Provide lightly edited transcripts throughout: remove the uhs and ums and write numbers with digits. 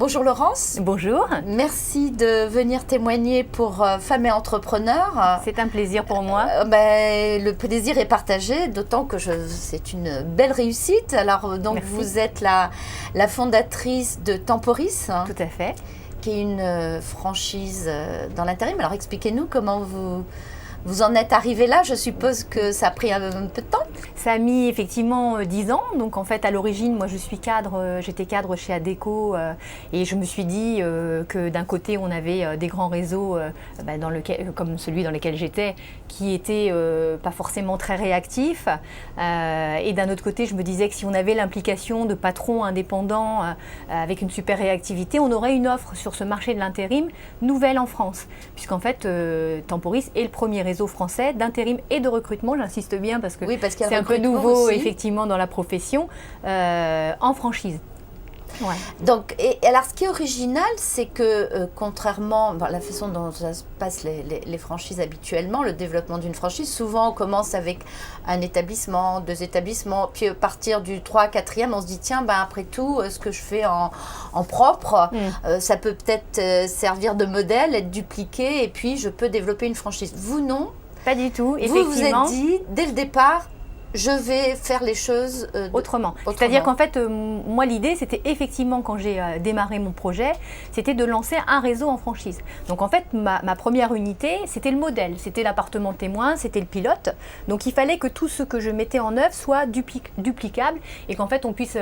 Bonjour Laurence. Bonjour. Merci de venir témoigner pour Femmes et Entrepreneurs. C'est un plaisir pour moi. Le plaisir est partagé, d'autant que c'est une belle réussite. Alors donc Merci. vous êtes la fondatrice de Temporis. Tout à fait. Qui est une franchise dans l'intérim. Alors expliquez-nous comment vous en êtes arrivé là. Je suppose que ça a pris un peu de temps. Ça a mis effectivement 10 ans. Donc en fait, à l'origine, moi je suis cadre, j'étais cadre chez Adecco et je me suis dit que d'un côté, on avait des grands réseaux comme celui dans lequel j'étais, qui étaient pas forcément très réactifs. Et d'un autre côté, je me disais que si on avait l'implication de patrons indépendants avec une super réactivité, on aurait une offre sur ce marché de l'intérim nouvelle en France. Puisqu'en fait, Temporis est le premier réseau français d'intérim et de recrutement, j'insiste bien parce que c'est un peu nouveau aussi, effectivement dans la profession, en franchise. Ouais. Donc, alors ce qui est original, c'est que contrairement à la façon dont ça se passe les franchises habituellement, le développement d'une franchise, souvent on commence avec un établissement, 2 établissements, puis à partir du 3, 4e, on se dit tiens, après tout, ce que je fais en propre, ça peut peut-être servir de modèle, être dupliqué, et puis je peux développer une franchise. Vous, non? Pas du tout, effectivement. Vous vous êtes dit, dès le départ, je vais faire les choses autrement. C'est-à-dire qu'en fait, moi, l'idée, c'était effectivement, quand j'ai démarré mon projet, c'était de lancer un réseau en franchise. Donc, en fait, ma première unité, c'était le modèle. C'était l'appartement témoin, c'était le pilote. Donc, il fallait que tout ce que je mettais en œuvre soit duplicable et qu'en fait, on puisse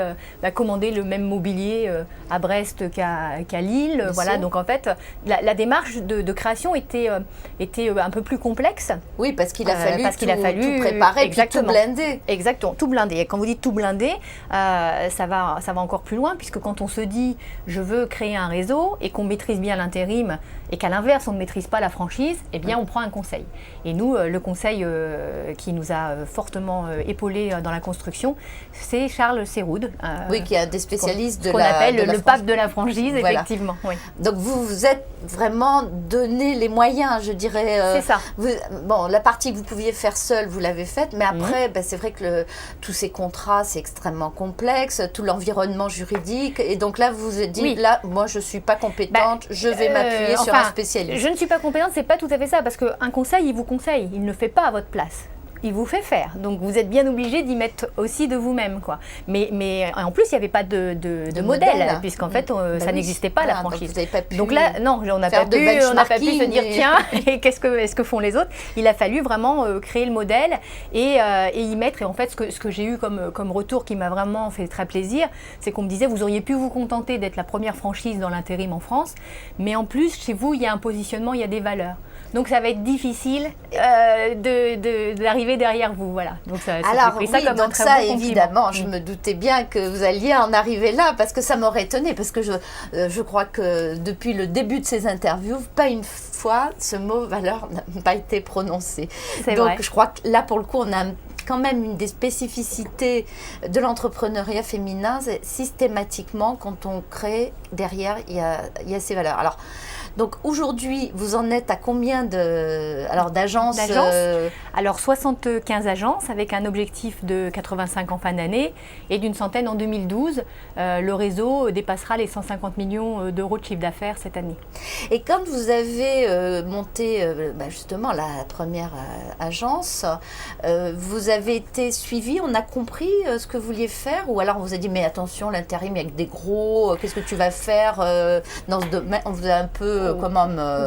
commander le même mobilier à Brest qu'à Lille. Bien voilà. sûr. Donc, en fait, la démarche de création était un peu plus complexe. Oui, parce qu'il a fallu tout préparer, exactement. Puis tout blender. Exactement, tout blindé. Et quand vous dites tout blindé, ça va encore plus loin, puisque quand on se dit je veux créer un réseau et qu'on maîtrise bien l'intérim et qu'à l'inverse on ne maîtrise pas la franchise, eh bien on prend un conseil. Et nous, le conseil qui nous a fortement épaulés dans la construction, c'est Charles Serroud. Oui, qui est des spécialistes de qu'on appelle le pape de la franchise, voilà. Effectivement. Oui. Donc vous vous êtes vraiment donné les moyens, je dirais. C'est ça. La partie que vous pouviez faire seule, vous l'avez faite, mais après, c'est vrai que tous ces contrats, c'est extrêmement complexe, tout l'environnement juridique, et donc là, vous vous êtes dit, là, moi, je ne suis pas compétente, je vais m'appuyer sur un spécialiste. Je ne suis pas compétente, c'est pas tout à fait ça, parce qu'un conseil, il vous conseille, il ne fait pas à votre place. Il vous fait faire, donc vous êtes bien obligé d'y mettre aussi de vous-même, quoi. Mais en plus, il n'y avait pas de modèle, puisqu'en fait, ça n'existait pas, la franchise. Donc là, non, on n'a pas pu se dire tiens, qu'est-ce que font les autres. Il a fallu vraiment créer le modèle et y mettre. Et en fait, ce que j'ai eu comme retour qui m'a vraiment fait très plaisir, c'est qu'on me disait vous auriez pu vous contenter d'être la première franchise dans l'intérim en France, mais en plus chez vous, il y a un positionnement, il y a des valeurs. Donc ça va être difficile d'arriver derrière vous, voilà. Donc ça, alors pris ça oui, comme donc un très ça bon évidemment, je me doutais bien que vous alliez en arriver là, parce que ça m'aurait étonnée, parce que je crois que depuis le début de ces interviews, pas une fois ce mot valeur n'a pas été prononcé. C'est donc vrai. Je crois que là pour le coup on a quand même une des spécificités de l'entrepreneuriat féminin, c'est systématiquement quand on crée derrière il y a ces valeurs. Alors donc aujourd'hui, vous en êtes à combien d'agences Alors 75 agences avec un objectif de 85 en fin d'année et d'une centaine en 2012. Le réseau dépassera les 150 millions d'euros de chiffre d'affaires cette année. Et quand vous avez monté justement la première agence, vous avez été suivi, on a compris ce que vous vouliez faire, ou alors on vous a dit mais attention, l'intérim avec des gros, qu'est-ce que tu vas faire dans ce domaine? On vous a un peu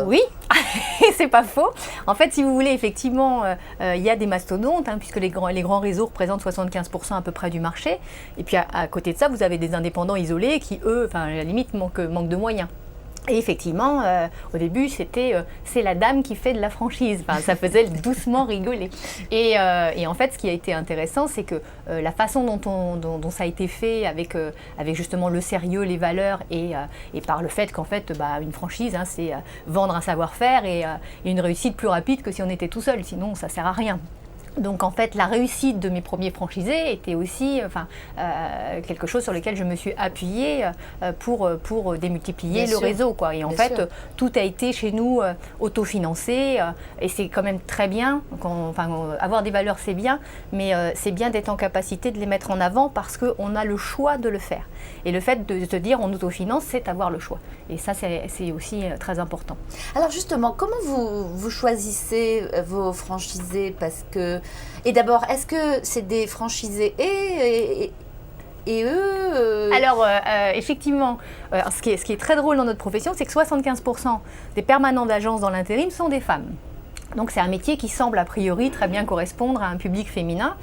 Oui, c'est pas faux. En fait, si vous voulez, effectivement, il y a des mastodontes, puisque les grands réseaux représentent 75% à peu près du marché. Et puis à côté de ça, vous avez des indépendants isolés qui, eux, à la limite, manquent de moyens. Et effectivement, au début, c'est la dame qui fait de la franchise. Enfin, ça faisait doucement rigoler. Et en fait, ce qui a été intéressant, c'est que la façon dont ça a été fait, avec justement le sérieux, les valeurs, et par le fait qu'en fait, une franchise, c'est vendre un savoir-faire et une réussite plus rapide que si on était tout seul. Sinon, ça ne sert à rien. Donc en fait, la réussite de mes premiers franchisés était aussi quelque chose sur lequel je me suis appuyée pour démultiplier le réseau, quoi. Et en fait, tout a été chez nous autofinancé et c'est quand même très bien. Avoir des valeurs, c'est bien, mais c'est bien d'être en capacité de les mettre en avant parce qu'on a le choix de le faire. Et le fait de se dire on autofinance, c'est avoir le choix. Et ça, c'est aussi très important. Alors justement, comment vous choisissez vos franchisés? Et d'abord, est-ce que c'est des franchisés et eux Alors, effectivement, ce qui est très drôle dans notre profession, c'est que 75% des permanents d'agence dans l'intérim sont des femmes. Donc c'est un métier qui semble a priori très bien correspondre à un public féminin.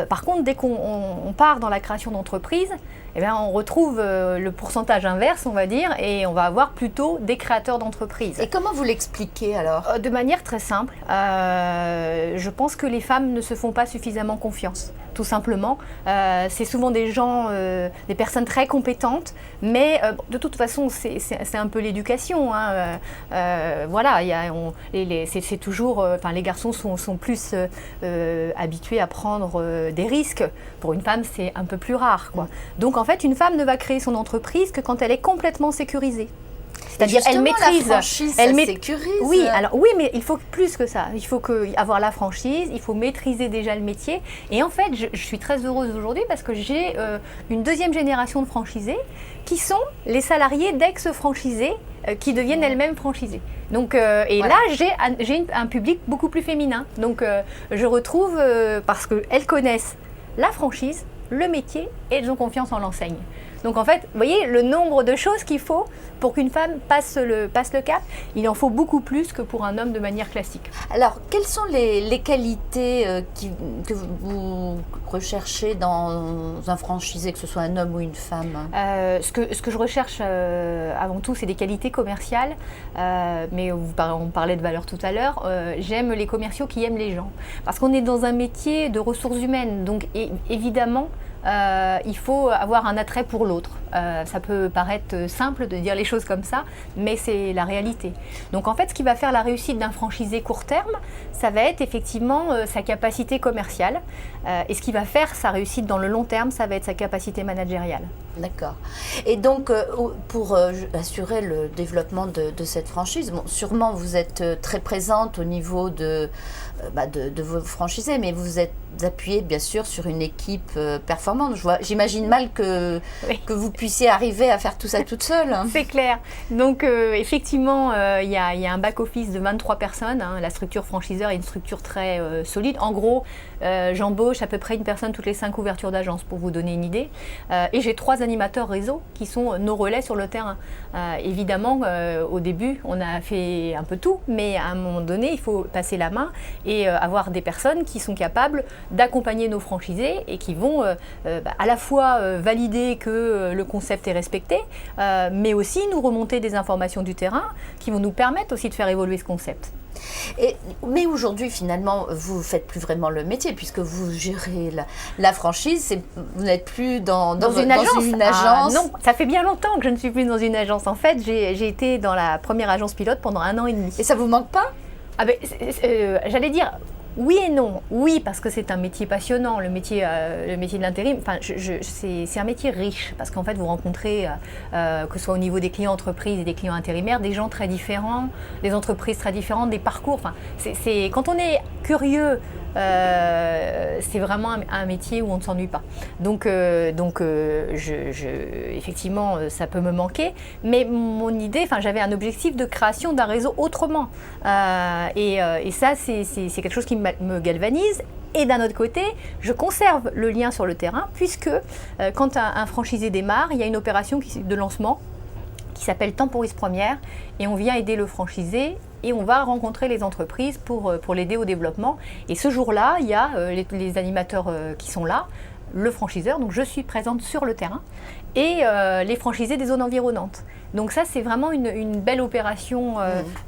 Par contre, dès qu'on part dans la création d'entreprises, eh bien, on retrouve le pourcentage inverse, on va dire, et on va avoir plutôt des créateurs d'entreprises. Et comment vous l'expliquez alors? De manière très simple. Je pense que les femmes ne se font pas suffisamment confiance, tout simplement. C'est souvent des gens, des personnes très compétentes, mais de toute façon, c'est un peu l'éducation. Hein. Voilà, c'est toujours... les garçons sont plus habitués à prendre des risques. Pour une femme, c'est un peu plus rare, quoi. Donc, en fait, une femme ne va créer son entreprise que quand elle est complètement sécurisée. C'est-à-dire elle maîtrise, la franchise, elle sécurise. Oui, mais il faut plus que ça. Il faut avoir la franchise, il faut maîtriser déjà le métier. Et en fait, je suis très heureuse aujourd'hui parce que j'ai une deuxième génération de franchisés qui sont les salariés d'ex-franchisés qui deviennent elles-mêmes franchisées. Donc, là, j'ai un public beaucoup plus féminin. Donc, je retrouve, parce qu'elles connaissent la franchise, le métier, et elles ont confiance en l'enseigne. Donc en fait, vous voyez, le nombre de choses qu'il faut pour qu'une femme passe le cap, il en faut beaucoup plus que pour un homme de manière classique. Alors, quelles sont les qualités que vous recherchez dans un franchisé, que ce soit un homme ou une femme? Ce que je recherche avant tout, c'est des qualités commerciales, mais on parlait de valeurs tout à l'heure. J'aime les commerciaux qui aiment les gens, parce qu'on est dans un métier de ressources humaines, donc évidemment, il faut avoir un attrait pour l'autre. Ça peut paraître simple de dire les choses comme ça, mais c'est la réalité. Donc en fait, ce qui va faire la réussite d'un franchisé court terme, ça va être effectivement sa capacité commerciale. Et ce qui va faire sa réussite dans le long terme, ça va être sa capacité managériale. D'accord. Et donc, pour assurer le développement de cette franchise, sûrement vous êtes très présente au niveau de vos franchisés, mais vous êtes appuyé bien sûr sur une équipe performante. J'imagine mal que vous puissiez arriver à faire tout ça toute seule. C'est clair. Donc effectivement, il y a un back-office de 23 personnes. Hein. La structure franchiseur est une structure très solide. En gros, j'embauche à peu près une personne toutes les 5 ouvertures d'agence, pour vous donner une idée. Et j'ai 3 animateurs réseau qui sont nos relais sur le terrain. Évidemment, au début, on a fait un peu tout, mais à un moment donné, il faut passer la main et avoir des personnes qui sont capables d'accompagner nos franchisés et qui vont à la fois valider que le concept est respecté, mais aussi nous remonter des informations du terrain qui vont nous permettre aussi de faire évoluer ce concept. Mais aujourd'hui, finalement, vous ne faites plus vraiment le métier puisque vous gérez la franchise. Vous n'êtes plus dans une agence. Non, ça fait bien longtemps que je ne suis plus dans une agence. En fait, j'ai été dans la première agence pilote pendant 1 an et demi. Et ça ne vous manque pas? J'allais dire oui et non. Oui, parce que c'est un métier passionnant, le métier de l'intérim. Enfin, c'est un métier riche parce qu'en fait, vous rencontrez, que ce soit au niveau des clients entreprises et des clients intérimaires, des gens très différents, des entreprises très différentes, des parcours. Enfin, quand on est curieux, c'est vraiment un métier où on ne s'ennuie pas. Donc, effectivement, ça peut me manquer. Mais mon idée, j'avais un objectif de création d'un réseau autrement. Et ça, c'est quelque chose qui me galvanise. Et d'un autre côté, je conserve le lien sur le terrain puisque quand un franchisé démarre, il y a une opération de lancement qui s'appelle Temporis Première et on vient aider le franchisé et on va rencontrer les entreprises pour l'aider au développement. Et ce jour-là, il y a les animateurs qui sont là, le franchiseur, donc je suis présente sur le terrain, et les franchisés des zones environnantes. Donc ça, c'est vraiment une belle opération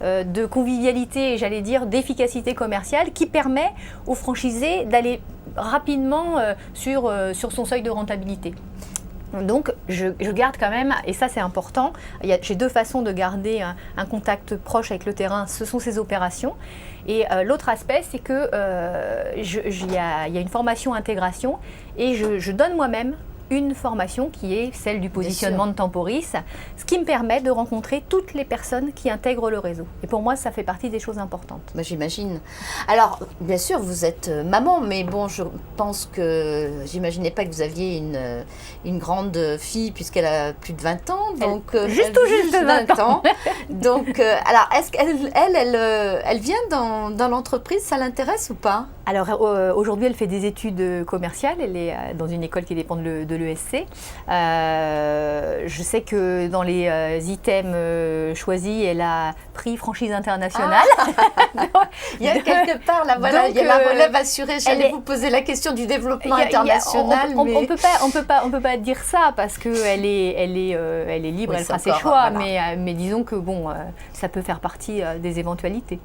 de convivialité et j'allais dire d'efficacité commerciale qui permet aux franchisés d'aller rapidement sur son seuil de rentabilité. Donc, je garde quand même, et ça c'est important, j'ai 2 façons de garder un contact proche avec le terrain, ce sont ces opérations. Et l'autre aspect, c'est que il y a une formation intégration, et je donne moi-même une formation qui est celle du positionnement de Temporis, ce qui me permet de rencontrer toutes les personnes qui intègrent le réseau. Et pour moi, ça fait partie des choses importantes. Bah, j'imagine. Alors, bien sûr, vous êtes maman, mais bon, je pense que j'imaginais pas que vous aviez une grande fille, puisqu'elle a plus de 20 ans. Donc, juste tout juste 20 ans. Donc, alors, est-ce qu'elle vient dans l'entreprise, ça l'intéresse ou pas? Alors aujourd'hui, elle fait des études commerciales, elle est dans une école qui dépend de l'ESC. Je sais que dans les items choisis, elle a pris franchise internationale. Il y a quelque part, là, voilà, donc, il y a la relève assurée. J'allais vous poser la question du développement international. On peut pas dire ça parce qu'elle est libre, elle fera ses choix, voilà. mais disons que bon, ça peut faire partie des éventualités.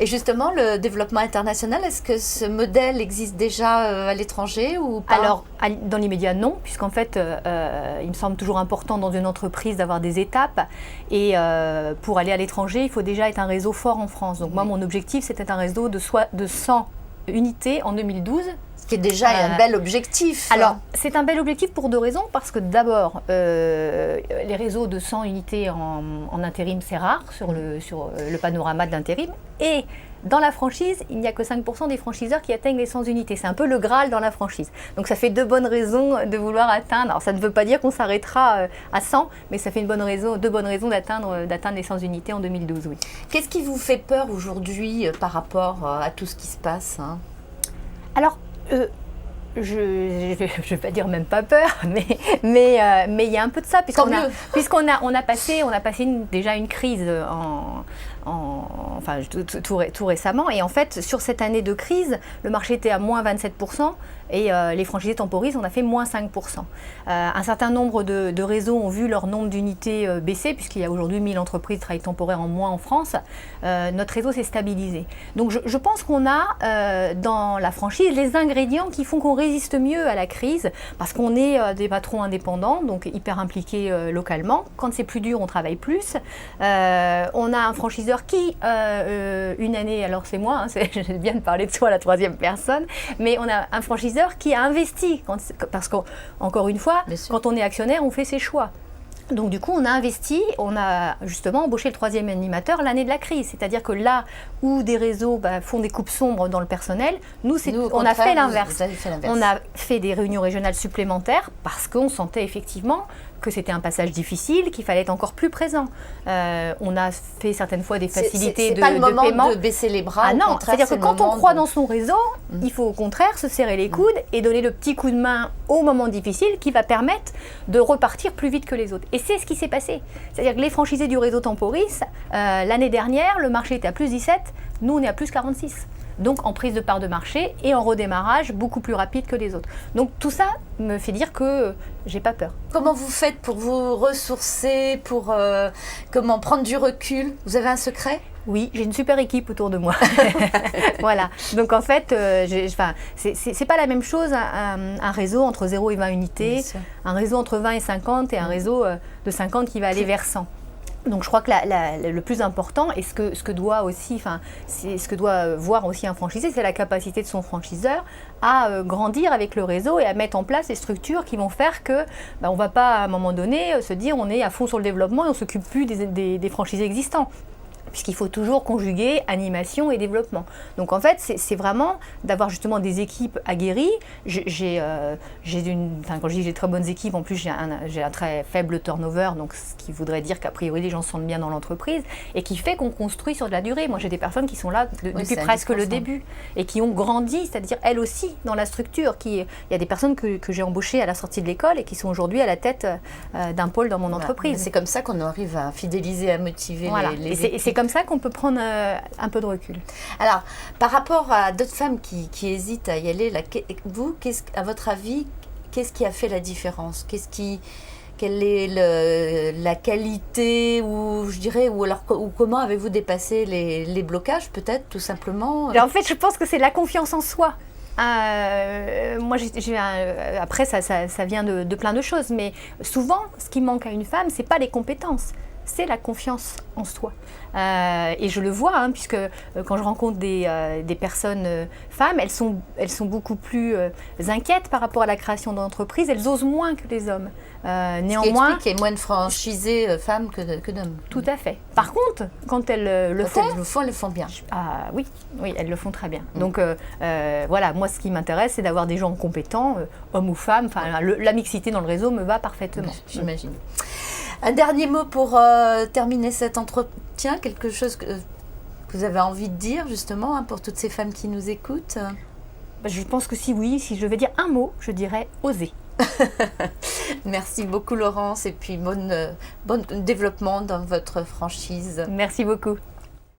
Et justement, le développement international, est-ce que ce modèle existe déjà à l'étranger ou pas? Alors, dans l'immédiat, non, puisqu'en fait, il me semble toujours important dans une entreprise d'avoir des étapes. Et pour aller à l'étranger, il faut déjà être un réseau fort en France. Donc moi, mon objectif, c'était un réseau de 100 unités en 2012. Ce qui est déjà un bel objectif. Alors, c'est un bel objectif pour 2 raisons. Parce que d'abord, les réseaux de 100 unités en intérim, c'est rare sur le panorama de l'intérim. Et dans la franchise, il n'y a que 5% des franchiseurs qui atteignent les 100 unités. C'est un peu le Graal dans la franchise. Donc ça fait 2 bonnes raisons de vouloir atteindre. Alors ça ne veut pas dire qu'on s'arrêtera à 100, mais ça fait 2 bonnes raisons d'atteindre les 100 unités en 2012, oui. Qu'est-ce qui vous fait peur aujourd'hui par rapport à tout ce qui se passe, hein? Alors, je ne vais pas dire même pas peur, mais il y a un peu de ça, puisqu'on a passé déjà une crise tout récemment. Et en fait, sur cette année de crise, le marché était à moins 27%. Et les franchisés Temporis, on a fait moins 5%. Un certain nombre de réseaux ont vu leur nombre d'unités baisser, puisqu'il y a aujourd'hui 1000 entreprises de travail temporaire en moins en France. Notre réseau s'est stabilisé. Donc je pense qu'on a dans la franchise les ingrédients qui font qu'on résiste mieux à la crise, parce qu'on est des patrons indépendants, donc hyper impliqués localement. Quand c'est plus dur, on travaille plus. On a un franchiseur qui, une année, alors c'est moi, hein, j'aime bien de parler de soi à la 3e personne, mais on a un franchiseur qui a investi, parce qu'encore une fois, quand on est actionnaire, on fait ses choix. Donc du coup, on a investi, on a justement embauché le 3e animateur l'année de la crise. C'est-à-dire que là où des réseaux font des coupes sombres dans le personnel, on a fait l'inverse. On a fait des réunions régionales supplémentaires parce qu'on sentait effectivement que c'était un passage difficile, qu'il fallait être encore plus présent. On a fait certaines fois des facilités de paiement. C'est pas le moment de baisser les bras. Ah non, c'est-à-dire que quand on croit dans son réseau, il faut au contraire se serrer les coudes et donner le petit coup de main au moment difficile qui va permettre de repartir plus vite que les autres. Et c'est ce qui s'est passé. C'est-à-dire que les franchisés du réseau Temporis, l'année dernière, le marché était à plus 17, nous on est à plus 46. Donc en prise de part de marché et en redémarrage beaucoup plus rapide que les autres. Donc tout ça me fait dire que j'ai pas peur. Comment vous faites pour vous ressourcer, pour comment prendre du recul? Vous avez un secret? Oui, j'ai une super équipe autour de moi. Voilà. Donc en fait, c'est pas la même chose un réseau entre 0 et 20 unités, un réseau entre 20 et 50 et un réseau de 50 qui va aller vers 100. Donc je crois que le plus important et ce que doit voir aussi un franchisé, c'est la capacité de son franchiseur à grandir avec le réseau et à mettre en place des structures qui vont faire que on ne va pas à un moment donné se dire on est à fond sur le développement et on ne s'occupe plus des franchisés existants. Puisqu'il faut toujours conjuguer animation et développement. Donc en fait, c'est vraiment d'avoir justement des équipes aguerries. Quand je dis j'ai de très bonnes équipes, en plus j'ai un très faible turnover, donc ce qui voudrait dire qu'a priori les gens se sentent bien dans l'entreprise et qui fait qu'on construit sur de la durée. Moi j'ai des personnes qui sont là depuis presque le début et qui ont grandi, c'est-à-dire elles aussi dans la structure. Il y a des personnes que j'ai embauchées à la sortie de l'école et qui sont aujourd'hui à la tête d'un pôle dans mon entreprise. C'est comme ça qu'on arrive à fidéliser, à motiver les équipes. C'est comme ça qu'on peut prendre un peu de recul. Alors, par rapport à d'autres femmes qui hésitent à y aller, à votre avis, qu'est-ce qui a fait la différence? Quelle est la qualité ou comment avez-vous dépassé les blocages peut-être tout simplement? En fait, je pense que c'est la confiance en soi. Moi, après, ça vient de plein de choses, mais souvent, ce qui manque à une femme, c'est pas les compétences, c'est la confiance en soi. Et je le vois, hein, puisque quand je rencontre des personnes femmes, elles sont beaucoup plus inquiètes par rapport à la création d'entreprises, elles osent moins que les hommes. Néanmoins, ce qui explique qu'il y a moins de franchisés femmes que d'hommes. Tout à fait. Par contre, quand elles le font, elles le font bien. Oui, elles le font très bien. Donc voilà, moi ce qui m'intéresse, c'est d'avoir des gens compétents, hommes ou femmes. Enfin, la mixité dans le réseau me va parfaitement. J'imagine. Un dernier mot pour terminer cet entretien, quelque chose que vous avez envie de dire justement pour toutes ces femmes qui nous écoutent? Je pense que si je devais dire un mot, je dirais oser. Merci beaucoup Laurence et puis bon développement dans votre franchise. Merci beaucoup.